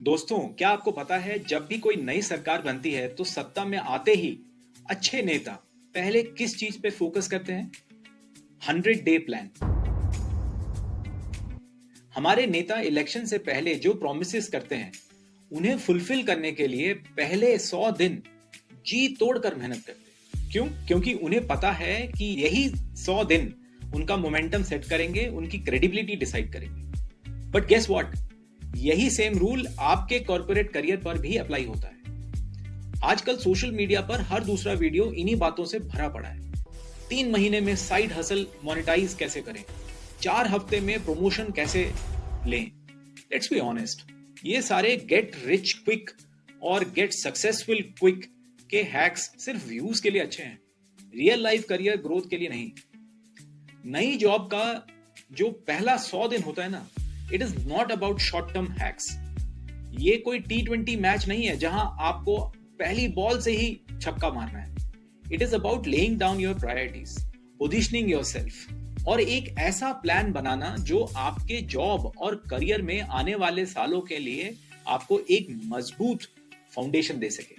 दोस्तों, क्या आपको पता है जब भी कोई नई सरकार बनती है तो सत्ता में आते ही अच्छे नेता पहले किस चीज पे फोकस करते हैं? 100 डे प्लान। हमारे नेता इलेक्शन से पहले जो प्रॉमिसेस करते हैं उन्हें फुलफिल करने के लिए पहले 100 दिन जी तोड़कर मेहनत करते हैं। क्यों? क्योंकि उन्हें पता है कि यही 100 दिन उनका मोमेंटम सेट करेंगे, उनकी क्रेडिबिलिटी डिसाइड करेंगे। बट गेस व्हाट, यही सेम रूल आपके कॉर्पोरेट करियर पर भी अप्लाई होता है। आजकल सोशल मीडिया पर हर दूसरा वीडियो इन्हीं बातों से भरा पड़ा है। 3 महीने में साइड हसल मोनेटाइज कैसे करें, 4 हफ्ते में प्रमोशन कैसे लें। लेट्स बी ऑनेस्ट, ये सारे गेट रिच क्विक और गेट सक्सेसफुल क्विक के हैक्स सिर्फ व्यूज के लिए अच्छे हैं, रियल लाइफ करियर ग्रोथ के लिए नहीं। नई जॉब का जो पहला 100 दिन होता है ना, it is not about short term hacks. ये कोई T20 मैच नहीं है जहां आपको पहली बॉल से ही छक्का मारना है। It is about laying down your priorities, positioning yourself और एक ऐसा प्लान बनाना जो आपके जॉब और करियर में आने वाले सालों के लिए आपको एक मजबूत फाउंडेशन दे सके।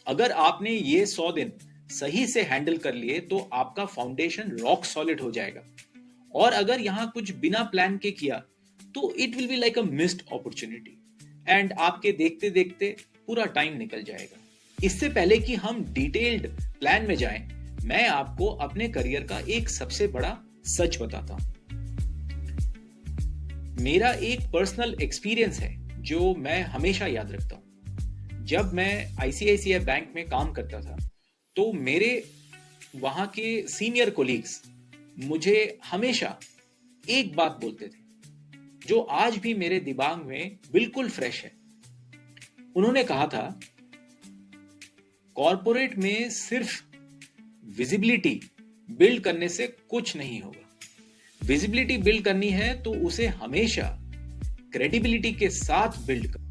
अगर आपने ये 100 दिन सही से हैंडल कर लिए तो आपका फाउंडेशन रॉक सॉलिड हो जाएगा। और अगर यहां कुछ बिना प्लान के किया तो it will be like a missed opportunity and आपके देखते देखते पूरा टाइम निकल जाएगा। इससे पहले कि हम डिटेल्ड प्लान में जाएं, मैं आपको अपने करियर का एक सबसे बड़ा सच बताता हूं। मेरा एक पर्सनल एक्सपीरियंस है जो मैं हमेशा याद रखता हूं। जब मैं ICICI बैंक में काम करता था तो मेरे वहां के सीनियर कोलीग्स मुझे हमेशा एक बात बोलते थे जो आज भी मेरे दिमाग में बिल्कुल फ्रेश है। उन्होंने कहा था, कॉर्पोरेट में सिर्फ विजिबिलिटी बिल्ड करने से कुछ नहीं होगा। विजिबिलिटी बिल्ड करनी है तो उसे हमेशा क्रेडिबिलिटी के साथ बिल्ड कर।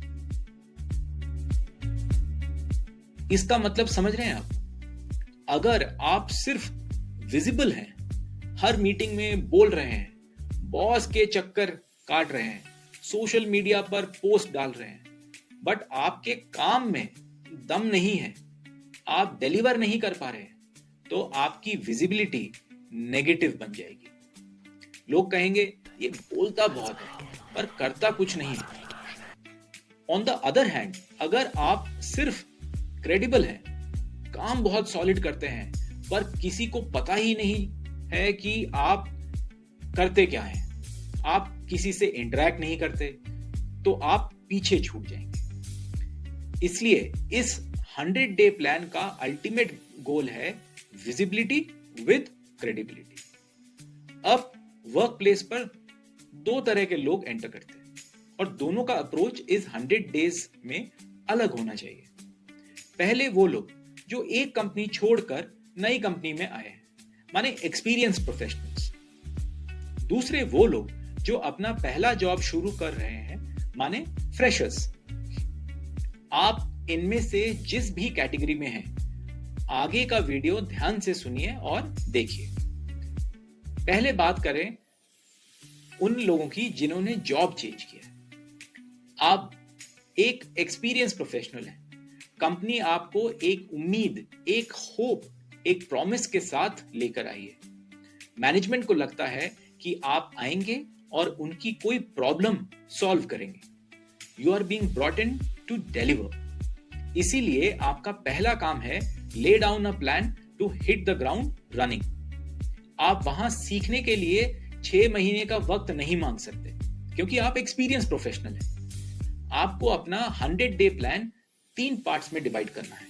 इसका मतलब समझ रहे हैं आप? अगर आप सिर्फ विजिबल हैं, हर मीटिंग में बोल रहे हैं, बॉस के चक्कर काट रहे हैं, सोशल मीडिया पर पोस्ट डाल रहे हैं, बट आपके काम में दम नहीं है, आप डिलीवर नहीं कर पा रहे हैं, तो आपकी विजिबिलिटी नेगेटिव बन जाएगी। लोग कहेंगे ये बोलता बहुत है पर करता कुछ नहीं है। ऑन द अदर हैंड, अगर आप सिर्फ क्रेडिबल हैं, काम बहुत सॉलिड करते हैं पर किसी को पता ही नहीं है कि आप करते क्या हैं, आप किसी से इंटरैक्ट नहीं करते, तो आप पीछे छूट जाएंगे। इसलिए इस 100 डे प्लान का अल्टीमेट गोल है विजिबिलिटी विद क्रेडिबिलिटी। अब वर्क प्लेस पर 2 तरह के लोग एंटर करते हैं और दोनों का अप्रोच इस 100 डेज में अलग होना चाहिए। पहले वो लोग जो एक कंपनी छोड़कर नई कंपनी में आए हैं, माने एक्सपीरियंस प्रोफेशनल्स। दूसरे वो लोग जो अपना पहला जॉब शुरू कर रहे हैं, माने फ्रेशर्स। आप इनमें से जिस भी कैटेगरी में हैं, आगे का वीडियो ध्यान से सुनिए और देखिए। पहले बात करें उन लोगों की जिन्होंने जॉब चेंज किया। आप एक एक्सपीरियंस प्रोफेशनल हैं, कंपनी आपको एक उम्मीद, एक होप, एक प्रॉमिस के साथ लेकर आई है। मैनेजमेंट को लगता है कि आप आएंगे और उनकी कोई प्रॉब्लम सॉल्व करेंगे। You are being brought in to deliver. इसीलिए आपका पहला काम है lay down a plan to hit the ground running. आप वहां सीखने के लिए 6 महीने का वक्त नहीं मांग सकते क्योंकि आप एक्सपीरियंस प्रोफेशनल हैं। आपको अपना 100 डे प्लान 3 पार्ट्स में डिवाइड करना है।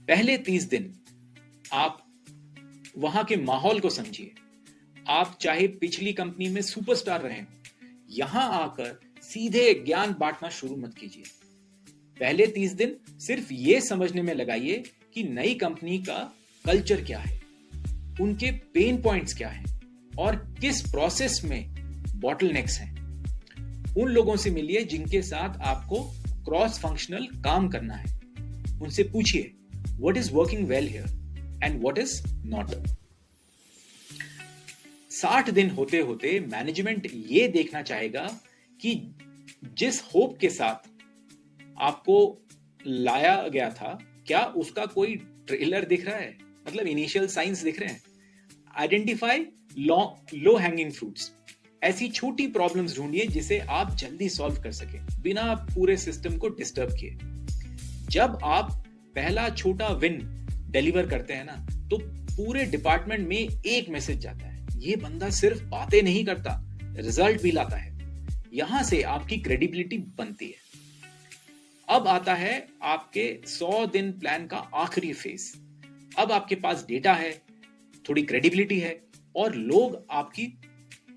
पहले 30 दिन आप वहां के माहौल को समझिए। आप चाहे पिछली कंपनी में सुपरस्टार रहे, यहां आकर सीधे ज्ञान बांटना शुरू मत कीजिए। पहले 30 दिन सिर्फ ये समझने में लगाइए कि नई कंपनी का कल्चर क्या है, उनके पेन पॉइंट्स क्या हैं और किस प्रोसेस में बॉटलनेक्स हैं। उन लोगों से मिलिए जिनके साथ आपको क्रॉस फंक्शनल काम करना है। उनसे पूछिए what is working well here and what is not. 60 दिन होते होते मैनेजमेंट ये देखना चाहेगा कि जिस होप के साथ आपको लाया गया था, क्या उसका कोई ट्रेलर दिख रहा है? मतलब इनिशियल साइंस दिख रहे हैं? Identify low hanging fruits. ऐसी छोटी प्रॉब्लम्स ढूंढिए जिसे आप जल्दी सॉल्व कर सके बिना पूरे सिस्टम को डिस्टर्ब किए। जब आप पहला छोटा विन डिलीवर करते हैं ना, तो पूरे डिपार्टमेंट में एक मैसेज जाता है, ये बंदा सिर्फ बातें नहीं करता, रिजल्ट भी लाता है। यहां से आपकी क्रेडिबिलिटी बनती है। अब आता है आपके 100 दिन प्लान का आखिरी फेज। अब आपके पास डेटा है, थोड़ी क्रेडिबिलिटी है और लोग आपकी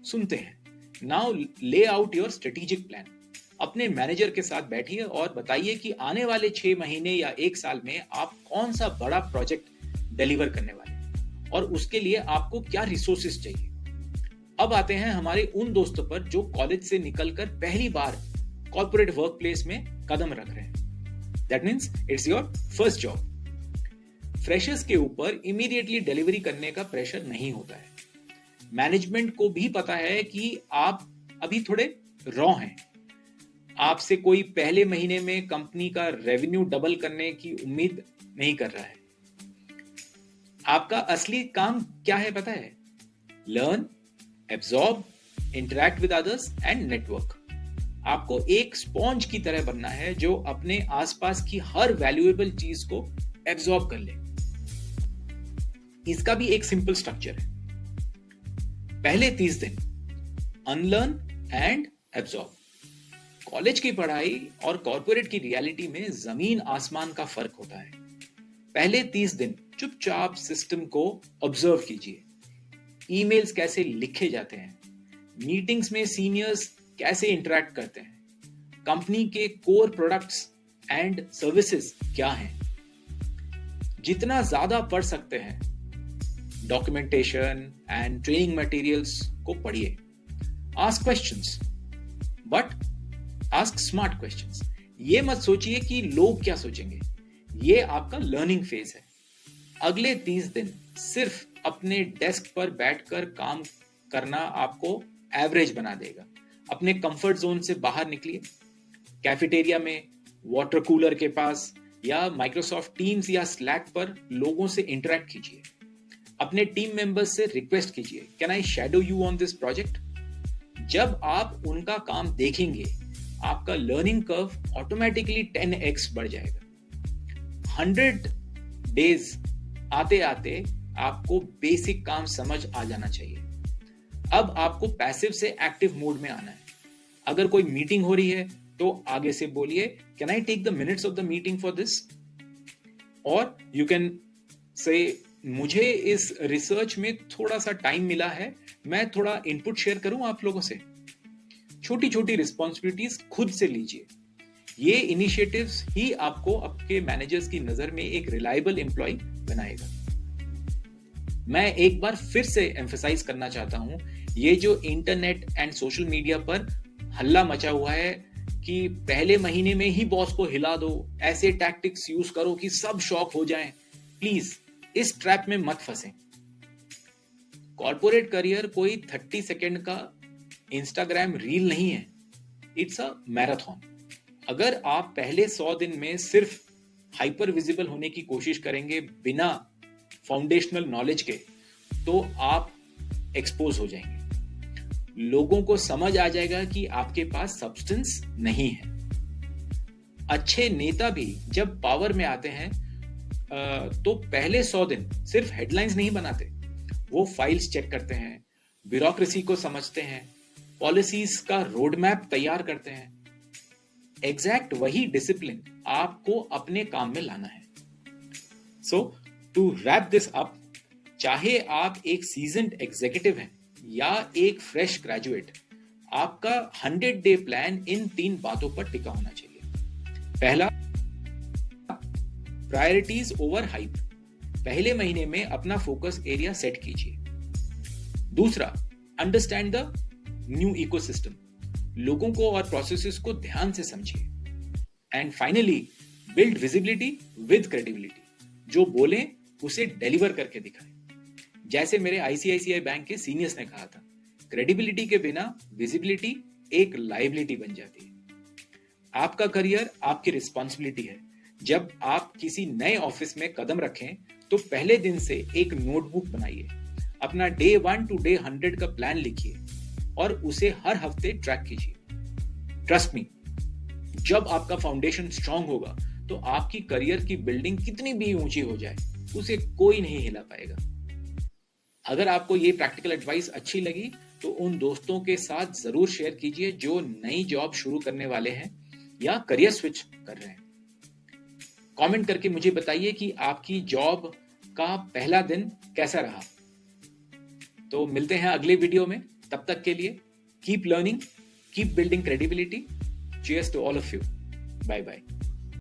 सुनते हैं। नाउ ले आउट योर स्ट्रेटेजिक प्लान। अपने मैनेजर के साथ बैठिए और बताइए कि आने वाले 6 महीने या 1 साल में आप कौन सा बड़ा प्रोजेक्ट डिलीवर करने वाले हैं और उसके लिए आपको क्या रिसोर्सेस चाहिए। अब आते हैं हमारे उन दोस्तों पर जो कॉलेज से निकलकर पहली बार कॉर्पोरेट वर्क प्लेस में कदम रख रहे हैं। That means it's your first job. Freshers के ऊपर इमीडिएटली डिलीवरी करने का प्रेशर नहीं होता है। मैनेजमेंट को भी पता है कि आप अभी थोड़े रॉ हैं। आपसे कोई पहले महीने में कंपनी का रेवेन्यू डबल करने की उम्मीद नहीं कर रहा है। आपका असली काम क्या है पता है? Learn, absorb, interact with others and network. आपको एक स्पॉन्ज की तरह बनना है जो अपने आसपास की हर वैल्यूएबल चीज को एब्जॉर्ब कर ले। इसका भी एक सिंपल स्ट्रक्चर है। पहले 30 दिन अनलर्न एंड एब्जॉर्ब। कॉलेज की पढ़ाई और कॉर्पोरेट की रियलिटी में जमीन आसमान का फर्क होता है। पहले 30 दिन चुपचाप सिस्टम को ऑब्जर्व कीजिए। ईमेल्स कैसे लिखे जाते हैं, मीटिंग्स में सीनियर्स कैसे इंटरैक्ट करते हैं, कंपनी के कोर प्रोडक्ट्स एंड सर्विसेज क्या हैं। जितना ज्यादा पढ़ सकते हैं, डॉक्यूमेंटेशन एंड ट्रेनिंग मटेरियल्स को पढ़िए। Ask questions, but ask smart questions. ये मत सोचिए कि लोग क्या सोचेंगे। ये आपका लर्निंग फेज है। अगले 30 दिन सिर्फ अपने डेस्क पर बैठकर काम करना आपको एवरेज बना देगा। अपने कंफर्ट जोन से बाहर निकलिए। कैफेटेरिया में, वाटर कूलर के पास या माइक्रोसॉफ्ट टीम्स या स्लैक पर लोगों से इंटरैक्ट कीजिए। अपने टीम मेंबर्स से रिक्वेस्ट कीजिए, can eye shadow you on this project. जब आप उनका काम देखेंगे, आपका लर्निंग कर्व ऑटोमेटिकली 10x बढ़ जाएगा। 100 डेज आते आते आपको बेसिक काम समझ आ जाना चाहिए। अब आपको पैसिव से एक्टिव मोड में आना है। अगर कोई मीटिंग हो रही है तो आगे से बोलिए, can I take the minutes of the meeting for this. और यू कैन से, मुझे इस रिसर्च में थोड़ा सा टाइम मिला है, मैं थोड़ा इनपुट शेयर करूं आप लोगों से। छोटी छोटी रिस्पॉन्सिबिलिटीज खुद से लीजिए। ये इनिशिएटिव्स ही आपको आपके मैनेजर्स की नजर में एक रिलायबल एम्प्लॉय बनाएगा। मैं एक बार फिर से एम्फसाइज करना चाहता हूं, ये जो इंटरनेट एंड सोशल मीडिया पर हल्ला मचा हुआ है कि पहले महीने में ही बॉस को हिला दो, ऐसे टैक्टिक्स यूज करो कि सब शॉक हो जाएं, प्लीज इस ट्रैप में मत फंसें। कॉर्पोरेट करियर कोई 30 सेकेंड का इंस्टाग्राम रील नहीं है, इट्स अ मैराथन। अगर आप पहले 100 दिन में सिर्फ हाइपर विजिबल होने की कोशिश करेंगे बिना फाउंडेशनल नॉलेज के, तो आप एक्सपोज हो जाएंगे। लोगों को समझ आ जाएगा कि आपके पास सब्सटेंस नहीं है। अच्छे नेता भी जब पावर में आते हैं तो पहले 100 दिन सिर्फ हेडलाइंस नहीं बनाते, वो फाइल्स चेक करते हैं, ब्यूरोक्रेसी को समझते हैं, पॉलिसीज का रोड मैप तैयार करते हैं। एग्जैक्ट वही डिसिप्लिन आपको अपने काम में लाना है। सो टू रैप दिस अप, चाहे आप एक सीजन्ड एग्जीक्यूटिव हैं या एक फ्रेश ग्रेजुएट, आपका 100 डे प्लान इन 3 बातों पर टिका होना चाहिए। पहला, प्रायोरिटीज ओवर हाइप। पहले महीने में अपना फोकस एरिया सेट कीजिए। दूसरा, अंडरस्टैंड द न्यू इकोसिस्टम। लोगों को और प्रोसेसेस को ध्यान से समझिए। And finally, build visibility with credibility. जो बोले उसे डिलीवर करके दिखाएं। जैसे मेरे आईसीआईसीआई बैंक के सीनियर्स ने कहा था, क्रेडिबिलिटी के बिना विजिबिलिटी एक लायबिलिटी बन जाती है। आपका करियर आपकी रिस्पॉन्सिबिलिटी है। जब आप किसी नए ऑफिस में कदम रखें तो पहले दिन से एक नोटबुक बनाइए, अपना डे 1 टू डे 100 का प्लान लिखिए और उसे हर हफ्ते ट्रैक कीजिए। ट्रस्ट मी, जब आपका फाउंडेशन स्ट्रांग होगा तो आपकी करियर की बिल्डिंग कितनी भी ऊंची हो जाए उसे कोई नहीं हिला पाएगा। अगर आपको ये प्रैक्टिकल एडवाइस अच्छी लगी तो उन दोस्तों के साथ जरूर शेयर कीजिए जो नई जॉब शुरू करने वाले हैं या करियर स्विच कर रहे हैं। कमेंट करके मुझे बताइए कि आपकी जॉब का पहला दिन कैसा रहा। तो मिलते हैं अगले वीडियो में, तब तक के लिए keep learning, keep building credibility. Cheers to all of you. Bye bye.